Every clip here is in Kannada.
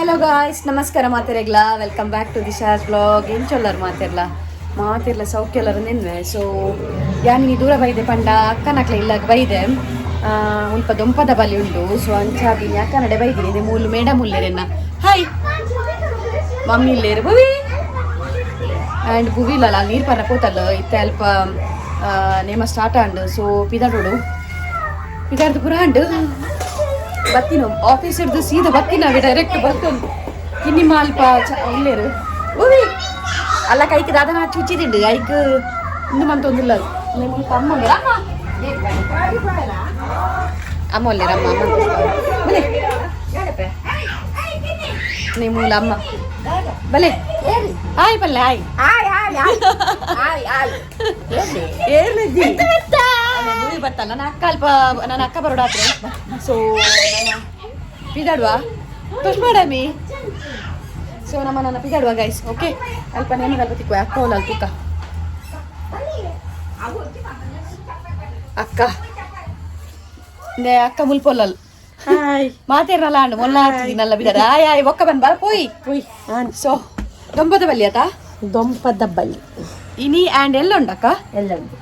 ಹಲೋ ಗಾಯ್ಸ್ ನಮಸ್ಕಾರ ಮಾತಿರಗ್ಲ ವೆಲ್ಕಮ್ ಬ್ಯಾಕ್ ಟು ದಿಶಾಸ್ ಬ್ಲಾಗ್ ಏನು ಚೊಲ್ಲರು ಮಾತಿರ್ಲ ಸೌಖ್ಯ ಎಲ್ಲರ ನಿನ್ನೆ ಸೊ ಯಾನಿ ದೂರ ಬೈದೆ ಪಂಡ ಅಕ್ಕನಕ್ಲೆ ಇಲ್ಲ ಬೈದೆ ಸ್ವಲ್ಪ ದೊಂಪದ ಬಲಿ ಉಂಟು ಸೊ ಅಂಚಾಗಿ ಅಕ್ಕ ನಡೆ ಬೈದಿನಿ ಇದೆ ಮೂಲು ಮೇಡಮ್ ಉಲ್ಲೇರೆನ್ನ ಹಾಯ್ ಮಮ್ಮಿ ಇಲ್ಲೇರು ಭುವಿ ಆ್ಯಂಡ್ ಭುವಿ ಇಲ್ಲ ಅಲ್ಲಿ ನೀರು ಪರ್ನ ಕೂತಲ್ಲ ಇತ್ತೆ ಅಲ್ಪ ನೇಮ ಸ್ಟಾರ್ಟ್ ಆಂಡು ಸೊ ಪಿದಾಡೋಡು ಪಿದಾಡ್ದು ಪುರ ಆಂಡು ಬತ್ತಿನ ಆಫೀಸ್ ಹಿಡ್ದು ಸೀದಾ ಬತ್ತಿನ ಡೈರೆಕ್ಟ್ ಬರ್ತೊಂದು ಕಿನ್ನಿಮ್ಮ ಅಲ್ಪ ಇಲ್ಲೇರು ಭುವಿ ಅಲ್ಲ ಕೈಕ್ ಅದನ್ನ ಚುಚ್ಚಿದಿಂಡು ಐಕ್ ಇನ್ನು ಮಂತೊಂದಿಲ್ಲ ನಿಮ್ಗೆ ಅಮ್ಮ ಅಮ್ಮ ಒಲ್ಲೇರಮ್ಮ ಬಲೆ ನಿಮ್ಮೂಲ ಅಮ್ಮ ಬಲೆ ಹಾಯ್ ಬಲ್ಲೆ ಹಾಯ್ ಏರ್ಲಿದ್ದಿ ಭೂಮಿ ಬತ್ತಲ್ಲ ನನ್ನ ಅಕ್ಕ ಬರೋಡಾತ್ರೆ ಸೊ ನನ್ನ ಪಿದಾಡುವ ತುಷ್ ಮಾಡಮಿ ಸೊ ನನ್ನ ಪಿದಾಡುವ ಗೈಸ್ ಓಕೆ ಅಲ್ಪ ನೇಮದ ಅಲ್ಪ ತಿಕ್ಕೋ ಅಕ್ಕ ಹೋಲ ತುಕ್ಕ ಅಕ್ಕ ಅಕ್ಕ ಮುಲ್ಪೊಲ್ಲಲ್ ಹಾಯ್ ಮಾತೇರಲ್ಲ ಅಂಡು ಮೊಲ್ಲ ಆಗ್ತಿದ್ದೀನಲ್ಲ ಬಿದ್ದಾರ ಆಯ್ ಒಕ್ಕ ಬಂದ್ ಬರ ಪೋಯ್ ಸೊ ದೊಂಪದ ಬಲ್ಲಿ ಆತ ದೊಂಪದ ಬಲ್ಲಿ ಇನಿ ಆ್ಯಂಡ್ ಎಲ್ಲ ಉಂಟಕ್ಕ ಎಲ್ಲ ಉಂಟು.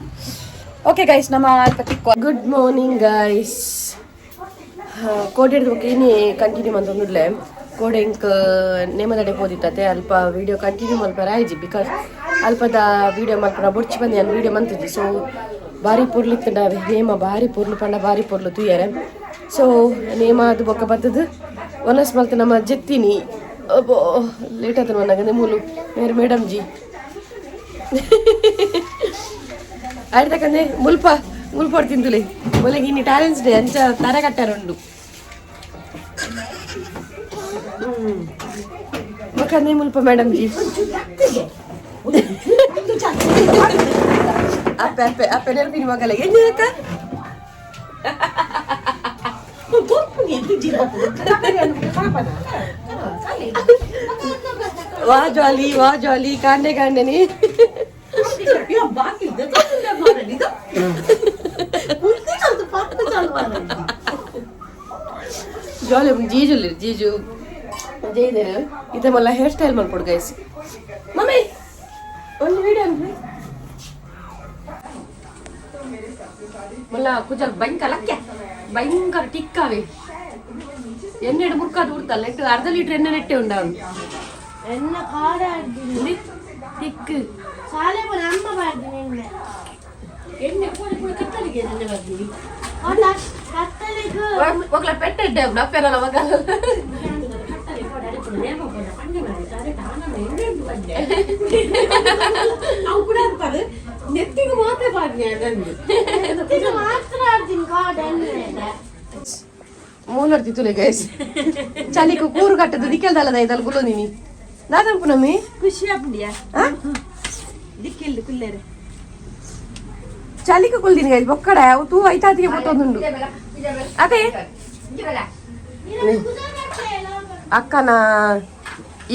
ಓಕೆ ಗೈಸ್ ನಮ್ಮ ಅಲ್ಪ ತಿಕ್ಕೋ ಗುಡ್ ಮಾರ್ನಿಂಗ್ ಗೈಸ್. ಕೋಡೆ ಹಿಡಿದು ಇನಿ ಕಂಟಿನ್ಯೂ ಮಂತೊಂದುಡ್ಲೆ ಕೋಡೆ ಇಂಕ್ ನೇಮದಡೆ ಪೋದಿತ್ತತೆ ಅಲ್ಪ ವಿಡಿಯೋ ಕಂಟಿನ್ಯೂ ಮಲ್ಪರ ಆಯ್ಜಿ ಬಿಕಾಸ್ ಅಲ್ಪದ ವಿಡಿಯೋ ಮಲ್ಪರ ಬೊಡ್ಚಿ ಬಂದು ನಾನು ವಿಡಿಯೋ ಮಂತಿದ್ದಿ ಸೊ ಭಾರಿ ಪುರ್ಲಿತ್ತಂಡ ನೇಮ ಭಾರಿ ಪುರ್ಲು ಪಂಡ ಭಾರಿ ಪುರ್ಲು ತುಯ್ಯಾರೆ ಸೊ ನೇಮ ಅದು ಬೊಕ್ಕ ಬತ್ತದು ಒನಸ್ ಮಲ್ತ ನಮ್ಮ ಜೆತ್ತೀನಿ ಅಬ್ಬೋ ಲೇಟ್ ಆತನ ಮನ್ನಾಗ ಮೂಲು ಮೇರೆ ಮೇಡಮ್ ಜಿ ಆಯ್ತಕ್ಕಂದ್ರೆ ಮುಲ್ಪ ತಿಂದುಲೆ ಒಲೆಗೆ ಇನ್ನು ಟ್ಯಾಲೆಂಟ್ಸ್ ಡೇ ಅಂಚ ತರ ಕಟ್ಟಾರುಂಡು ಮಕ್ಕಂದ್ರೆ ಮುಲ್ಪ ಮೇಡಮ್ ಜಿ ಅಪ್ಪ ಅಪ್ಪ ಅಪ್ಪ ನೆನಪಿನ ಮಗಲ ಏನಿರಕ್ಕ ವಾ ಜಾಲಿ ಕಾಂಡೆನಿ ಜಾಲಿ ಜೀಜು ಜೈದೇರು ಇದೇ ಮಲ್ಲ ಹೇರ್ ಸ್ಟೈಲ್ ಮಾಡ್ಕೊಡು ಗೈಸ್ ಮಮ್ಮಿ ಒಂದು ವಿಡಿಯೋ ಅನ್ರಿ ಮಲ್ಲ ಕುಜಲ್ ಭಯಂಕರ ಟಿಕ್ಕಾವೆ ಎಣ್ಣೆ ಮುರ್ಕಾದು ಉಡ್ತಲ್ಲ ನೆಟ್ಟು ಅರ್ಧ ಲೀಟರ್ ಎಣ್ಣೆ ನೆಟ್ಟೆ ಉಂಡ ಎನ್ನ ಕಾಡ ಆಡ್ತೀನಿ ಟಿಕ್ ಶಾಲೆ ಬರ ಅಮ್ಮ ಮಾಡ್ತೀನಿ ಎಣ್ಣೆ ಕೂಡ ಕತ್ತಲಿಗೆ ಎಣ್ಣೆ ಬರ್ತೀನಿ ಕತ್ತಲಿಗೆ ಒಗ್ಲ ಪೆಟ್ಟಿದ್ದೆ ನಪ್ಪೆಲ್ಲ ಮಗಲ್ಲ ಅವು ಕೂಡ ಅಂತಾರೆ ನೆತ್ತಿಗೆ ಮಾತ್ರ ಬಾಡ್ನಿ ನೆತ್ತಿಗೆ ಮಾತ್ರ ಆಡ್ತೀನಿ ಕಾಡ ಎಣ್ಣೆ ಮೂನರ್ತಿತ್ತುಲೆ ಗೈಸ್ ಚಲಿಕು ಕೂರು ಕಟ್ಟದು ದಿಕ್ಕೆಲ್ದಲ್ಲದ ಇದಲ್ಲ ಗುলো ನೀನಿ ನಾದಂಪು ನಮ್ಮಿ ಖುಷಿ ಆಗ್ಬಿಡಿಯಾ ದಿಕ್ಕಿಲ್ದು ಕುಲ್ಲೇರೆ ಚಲಿಕು ಕುಲ್ದಿನಿ ಗೈಸ್ ಬೊಕ್ಕಡ ಅವು ತೂ ಐತಾತಿಗೆ ಬರ್ತೊಂದುಂಡು ಅದೇ ಅಕ್ಕನ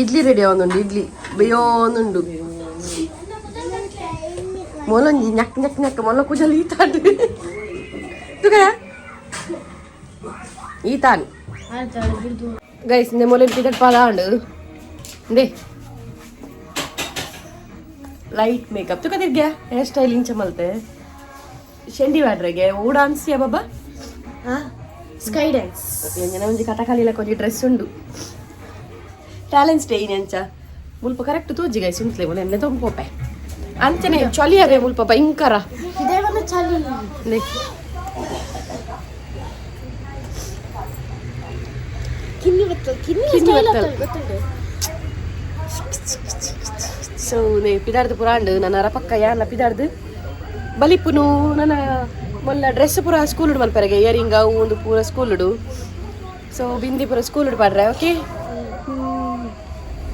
ಇಡ್ಲಿ ರೆಡಿ ಆವೊಂದುಂಡು ಇಡ್ಲಿ ಬೇಯೋಂದುಂಡು ಮೊಲೊಂಜಿ ñak ಮೊಲ ಕುಜಲ್ ಈತಾಂಡು ತುಗಯ ಈತಾನ್ ಗೈಸ್ ನೆ ಮೊಲೆ ಟಿಕೆಟ್ ಪಾದಾಂಡು ದೇ ಲೈಟ್ ಮೇಕಪ್ ತುಕ ತಿರ್ಗ್ಯಾ ಹೇರ್ ಸ್ಟೈಲ್ ಇಂಚ ಮಲ್ತೆ ಶೆಂಡಿ ವಾಡ್ರೆಗೆ ಓ ಡಾನ್ಸ್ ಯಾ ಬಾಬಾ ಸ್ಕೈ ಡ್ಯಾನ್ಸ್ ಎಂಜನ ಒಂಜಿ ಕಟಕಾಲಿಲ ಕೊಂಚ ಡ್ರೆಸ್ ಉಂಡು ಟ್ಯಾಲೆಂಟ್ಸ್ ಡೇ ಇಂಚ ಮುಲ್ಪ ಕರೆಕ್ಟ್ ತೋಜಿ ಗೈಸ್ ಉಂಟ್ಲೆ ಮೊಲೆ ಎನ್ನೆ ತೊಂಪೋಪೆ ಅಂಚನೆ ಚೊಲಿಯರೆ ಮುಲ್ಪ ಭಯಂಕರ ಇದೇ ಒಂದು ಚಳಿ ದೇ ಕಿನ್ನಿ ಬರ್ತದೆ ಕಿನ್ನಿ ಗೊತ್ತುಂಟು ಸೊ ನೇ ಪಿದಾರ್ದು ಪುರಾಂಡು ನನ್ನ ಅರಪಕ್ಕ ಯಾನ ಪಿದಾರ್ದು ಬಲಿಪುನು ನನ್ನ ಮೊಲ್ಲ ಡ್ರೆಸ್ ಪೂರ ಸ್ಕೂಲ್ ಉಡು ಮಲ್ಪರೆಗೆ ಇಯರಿಂಗ್ ಅವು ಒಂದು ಪೂರ ಸ್ಕೂಲ್ ಉಡು ಸೊ ಬಿಂದಿ ಪೂರ ಸ್ಕೂಲ್ ಉಡು ಪಾಡ್ರೆ ಓಕೆ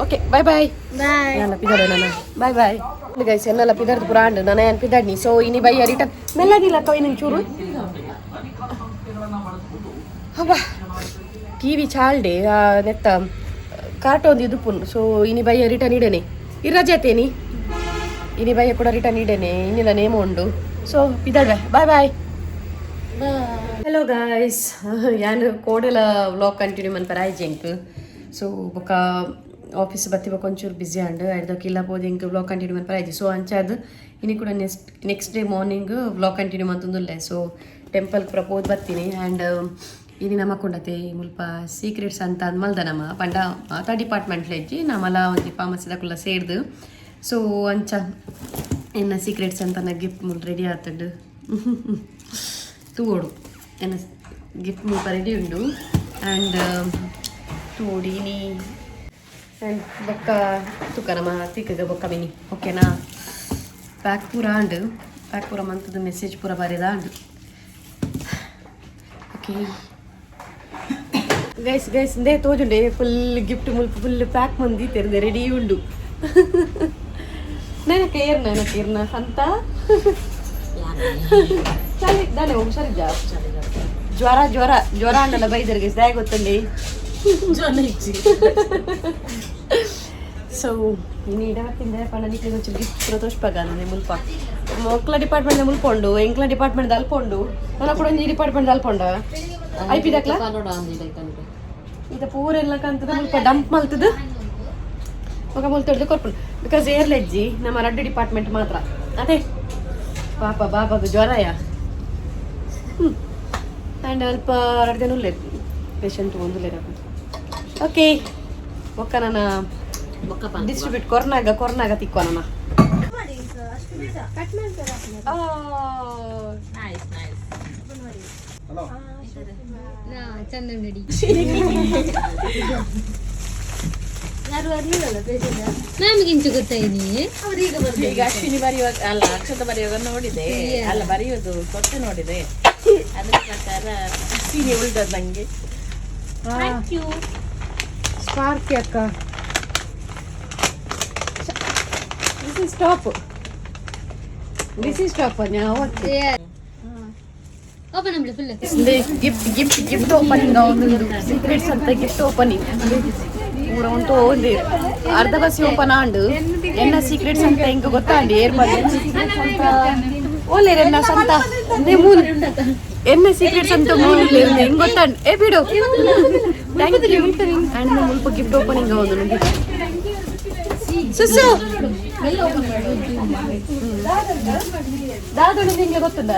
ಓಕೆ ಬಾಯ್ ಬಾಯ್ ನನ್ನ ಪಿದಾಡು ನನ್ನ ಬಾಯ್ ಬಾಯ್ ಗೈಸ್ ಎನ್ನೆಲ್ಲ ಪಿದಾರ್ದು ಪುರಾಂಡು ನನ್ನ ಏನು ಪಿದಾಡ್ನಿ ಸೊ ಇನಿ ಬೈಯ ರಿಟರ್ನ್ ಮೆಲ್ಲದಿಲ್ಲ ಕೈ ನಿಂಗೆ ಚೂರು ಹಬ್ಬ ಟಿವಿ ಚಾಲ್ಡೆ ನೆತ್ತ ಕಾರ್ಟೋನ್ ಇದು ಪುನ್ ಸೊ ಇನಿ ಬೈಯ ರಿಟರ್ನ್ ಇಡೇನೆ ಇರಜಾತೇನಿ ಇನಿ ಬೈಯ ಕೂಡ ರಿಟರ್ನ್ ಇಡೇನೆ ಇನ್ನಿಲ್ಲ ನೇಮ ಉಂಡು ಸೊ ಪಿದಾಡ್ವೆ ಬಾಯ್ ಬಾಯ್ ಹಲೋ ಗಾಯ್ಸ್ ಯಾನು ಕೋಡೆಲ ವ್ಲಾಗ್ ಕಂಟಿನ್ಯೂ ಮನ್ಪರ ಆಯ್ಜೆಂಕ್ ಸೊ ಬೊಕ್ಕ ಆಫೀಸ್ ಬತ್ತಿ ಬೊಕ್ಕ ಒಂಚೂರು ಬಿಸಿ ಆಂಡ್ ಐದಕ್ಕೆ ಇಲ್ಲ ಪೋದು ಹಿಂಗೆ ವ್ಲಾಗ್ ಕಂಟಿನ್ಯೂ ಮನ್ಪರ ಆಯ್ತು. ಸೊ ಅಂಚಾದ ಇನ್ನು ಕೂಡ next day morning vlog continue ಮಂತೊಂದುಲ್ಲೆ. ಸೊ ಟೆಂಪಲ್ ಪೂರ ಪೋದು ಬರ್ತೀನಿ. ಆ್ಯಂಡ್ ಇನ್ನು ನಮ್ಮ ಕೊಂಡತೆ ಮುಲ್ಪ ಸೀಕ್ರೆಟ್ಸ್ ಅಂತ ಅಂದ್ಮಲ್ದ ನಮ್ಮ ಪಂಡ ಮಾತಾ ಡಿಪಾರ್ಟ್ಮೆಂಟ್ಲ ಇಜ್ಜಿ ನಮ್ಮಲ್ಲ ಒಂದು ಫಾರ್ಮಸಿದಕ್ಕುಲ್ಲ ಸೇರ್ದು. ಸೊ ಅಂಚ ಎನ್ನ ಸೀಕ್ರೆಟ್ಸ್ ಅಂತ ನಾ ಗಿಫ್ಟ್ ಮುಲ್ ರೆಡಿ ಆತಡ್ ತೂಡು ಎನ್ನ ಗಿಫ್ಟ್ ಮುಲ್ಪ ರೆಡಿ ಉಂಡು. ಆ್ಯಂಡ್ ತೂಡಿ ನೀ ಆ್ಯಂಡ್ ಬೊಕ್ಕ ತುಕ ನಮ್ಮ ತಿಕ್ಕಗ ಬೊಕ್ಕ ಮಿನಿ ಓಕೆನಾ. ಪ್ಯಾಕ್ ಪೂರ ಆಂಡು ಪ್ಯಾಕ್ ಪೂರ ಮಂತದ ಮೆಸೇಜ್ ಪೂರ ಬರೆದ ಆಂಡು. ಓಕೆ ಗೈಸ್ ಇಂದೇ ತೋಜುಂಡೆ ಫುಲ್ ಗಿಫ್ಟ್ ಮುಲ್ಪ ಫುಲ್ ಪ್ಯಾಕ್ ಮಂದಿ ತೆರೆದೆ ರೆಡಿ ಉಂಡು. ನನಗೆ ಏರ್ನ ಅಂತ ಸರಿ ದಾನೆ ಹುಷಾರಿ ಜ್ವರ ಅಂಡಲ್ಲ ಬೈದರ್ಗೆ ಸಹ ಗೊತ್ತಲ್ಲಿ. ಸೊ ನೀಡಾಕಿಂದ ಪಂಡನಿಕ್ಕೆ కొంచెం ಗಿಫ್ಟ್ ಪೂರ ತೋಷ್ಪಾಗಂದೆ ಮುಲ್ಪ ಮಕ್ಕಳ ಡಿಪಾರ್ಟ್ಮೆಂಟ್ ಮುಲ್ಪೊಂಡು ಎಂಕ್ಲ ಡಿಪಾರ್ಟ್ಮೆಂಟ್ ಅಲ್ಪೊಂಡು ನನ್ನ ಕೂಡ ಒಂದು ಈ ಡಿಪಾರ್ಟ್ಮೆಂಟ್ ಅಲ್ಪೊಂಡ ಐಪಿದಕ್ಲ ಇದು ಪೂರ ಎಲ್ಲ ಕಂತದ ಮುಲ್ಪ ಡಂಪ್ ಮಲ್ತದ ಮಗ ಮುಲ್ತೊಡ್ದು ಕೊರ್ಪುಂಡು. ಬಿಕಾಸ್ ಏರ್ಲೆಜ್ಜಿ ನಮ್ಮ ರಡ್ಡು ಡಿಪಾರ್ಟ್ಮೆಂಟ್ ಮಾತ್ರ ಅದೇ ಪಾಪ ಬಾಬಾದು ಜ್ವರಯ. ಆ್ಯಂಡ್ ಅಲ್ಪ 2 ದಿನ ಉಲ್ಲೆ ಪೇಷಂಟ್ ಒಂದುಲ್ಲೆ. ಓಕೆ ಒಕ್ಕ ನನ್ನ ಡಿಸ್ಟ್ರಿಬ್ಯೂಟ್ ಕೊರ್ನಾಗ ತಿಕ್ಕೋ ನನ್ನ ಚಂದಡಿ ನಮಗಿಂಚು ಗೊತ್ತಾಯಿನಿ ಈಗ ಅಶ್ವಿನಿ ಬರೆಯುವಾಗ ಅಲ್ಲ ಅಕ್ಷತ ಬರೆಯುವಾಗ ನೋಡಿದೆ ಅಲ್ಲ ಬರೆಯೋದು ಕೊಟ್ಟು ನೋಡಿದೆ ಅದ್ರ ಪ್ರಕಾರ ಅಶ್ವಿನಿ ಉಳ್ದದ್ ನಂಗೆ. ಸ್ಪಾರ್ಕಿ ಅಕ್ಕ this is top gift opening secrets ಅಂತ ಗಿಫ್ಟ್ ಓಪನಿಂಗ್ ಪೂರ ಉಂಟು ಒಂದು ಅರ್ಧ ಬಸ್ಸಿ ಓಪನ್ ಆಂಡು ಎನ್ನ ಸೀಕ್ರೆಟ್ಸ್ ಅಂತ ಹಿಂಗೆ ಗೊತ್ತಾಂಡಿ ಏರ್ಬಂದು ಓಲೆ ಎನ್ನ ಸಂತ ಎನ್ನ ಸೀಕ್ರೆಟ್ಸ್ ಅಂತ ಮೂಲೆ ಹಿಂಗೆ ಗೊತ್ತಾಂಡು ಏ ಬಿಡು ಥ್ಯಾಂಕ್ ಯು. ಆ್ಯಂಡ್ ಸ್ವಲ್ಪ ಗಿಫ್ಟ್ ಓಪನಿಂಗ್ ಹೌದು ನನಗೆ ಸುಸು ದಾದೋಣ ನಿಂಗೆ ಗೊತ್ತದ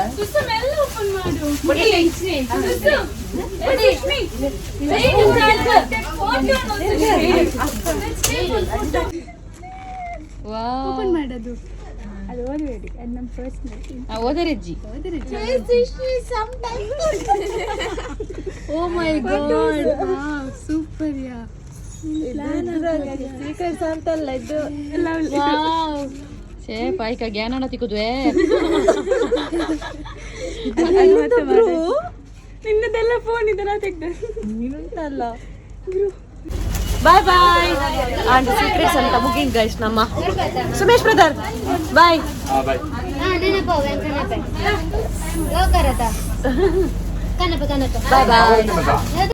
ಓಪನ್ ಮಾಡೋದು ಅದು ಓದಬೇಡಿ ಅದು ನಮ್ಮ ಪರ್ಸನಲ್ ಓದರಜ್ಜಿ. ಓ ಮೈ ಗಾಡ್ ಸೂಪರ್ ಯಾ ಸೀಕ್ರೆಟ್ಸ್ ಅಂತಲ್ಲ ಇದು ಛೇ ಪಾಯ್ಕ ಜ್ಞಾನ ತಿಕ್ಕುದ್ವೆ ನಿನ್ನದೆಲ್ಲ ಫೋನ್ ಇದೆಲ್ಲ ತೆಗ್ದು ನಿನ್ನಂತಲ್ಲ ಬಾಯ್ ಬಾಯ್. ಆ್ಯಂಡ್ ಸೀಕ್ರೆಟ್ಸ್ ಅಂತ ಮುಗಿಂಗ್ ಗೈಸ್ ನಮ್ಮ ಸುಮೇಶ್ ಬ್ರದರ್ ಬಾಯ್ ಕನಪ ಬಾಯ್ ಬಾಯ್.